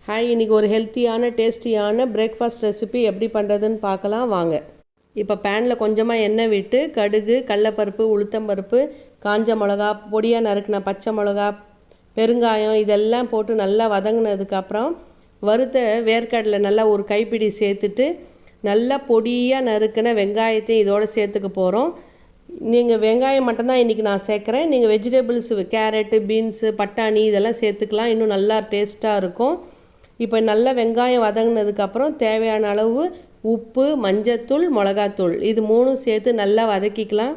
Hi, இன்றைக்கி ஒரு ஹெல்த்தியான டேஸ்டியான பிரேக்ஃபாஸ்ட் ரெசிபி எப்படி பண்ணுறதுன்னு பார்க்கலாம் வாங்க. இப்போ பேனில் கொஞ்சமாக எண்ணெய் விட்டு கடுகு, கடலைப்பருப்பு, உளுத்தம்பருப்பு, காஞ்ச மிளகா, பொடியாக நறுக்கின பச்சை மிளகா, பெருங்காயம் இதெல்லாம் போட்டு நல்லா வதங்கினதுக்கப்புறம் வறுத்த வேர்க்கடலை நல்லா ஒரு கைப்பிடி சேர்த்துட்டு நல்லா பொடியாக நறுக்கின வெங்காயத்தையும் இதோடு சேர்த்துக்க போகிறோம். நீங்கள் வெங்காயம் மட்டும்தான் இன்றைக்கி நான் சேர்க்குறேன். நீங்கள் வெஜிடபிள்ஸ் கேரட்டு, பீன்ஸு, பட்டாணி இதெல்லாம் சேர்த்துக்கலாம், இன்னும் நல்லா டேஸ்ட்டாக இருக்கும். இப்போ நல்லா வெங்காயம் வதங்கினதுக்கப்புறம் தேவையான அளவு உப்பு, மஞ்சத்தூள், மிளகாத்தூள் இது மூணும் சேர்த்து நல்லா வதக்கிக்கலாம்.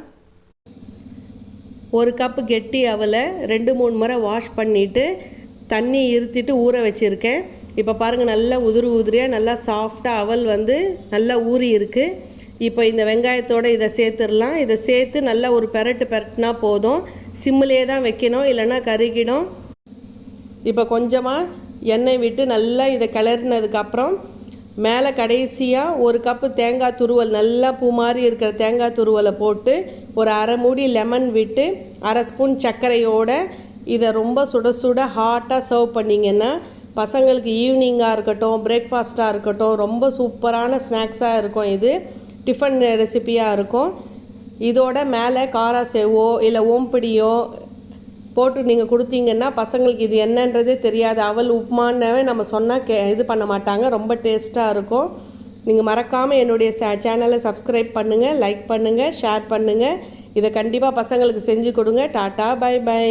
ஒரு கப்பு கெட்டி அவலை 2-3 முறை வாஷ் பண்ணிவிட்டு தண்ணி இருத்திட்டு ஊற வச்சுருக்கேன். இப்போ பாருங்கள், நல்லா உதிரியாக நல்லா சாஃப்டாக அவல் நல்லா ஊறி இருக்குது. இப்போ இந்த வெங்காயத்தோடு இதை சேர்த்துடலாம். இதை சேர்த்து நல்லா ஒரு பெரட்டுனா போதும். சிம்மிலே தான் வைக்கணும், இல்லைன்னா கருகிடும். இப்போ கொஞ்சமாக எண்ணெய் விட்டு நல்லா இதை கிளறினதுக்கப்புறம் மேலே கடைசியாக ஒரு கப்பு தேங்காய் துருவல், நல்லா பூ மாதிரி இருக்கிற தேங்காய் துருவலை போட்டு ஒரு அரை மூடி லெமன் விட்டு 1/2 ஸ்பூன் சர்க்கரையோடு இதை ரொம்ப சுட சுட ஹாட்டாக சர்வ் பண்ணிங்கன்னா பசங்களுக்கு ஈவினிங்காக இருக்கட்டும், பிரேக்ஃபாஸ்ட்டாக இருக்கட்டும், ரொம்ப சூப்பரான ஸ்நாக்ஸாக இருக்கும். இது டிஃபன் ரெசிப்பியாக இருக்கும். இதோட மேலே காரா சேவோ இல்லை ஓம்பிடியோ போட்டு நீங்கள் கொடுத்தீங்கன்னா பசங்களுக்கு இது என்னன்றதே தெரியாது. அவல் உப்புமான்னு நம்ம சொன்னால் இது பண்ண மாட்டாங்க. ரொம்ப டேஸ்ட்டாக இருக்கும். நீங்கள் மறக்காமல் என்னுடைய சேனலை சப்ஸ்கிரைப் பண்ணுங்கள், லைக் பண்ணுங்கள், ஷேர் பண்ணுங்கள். இதை கண்டிப்பாக பசங்களுக்கு செஞ்சு கொடுங்க. Tata, bye by.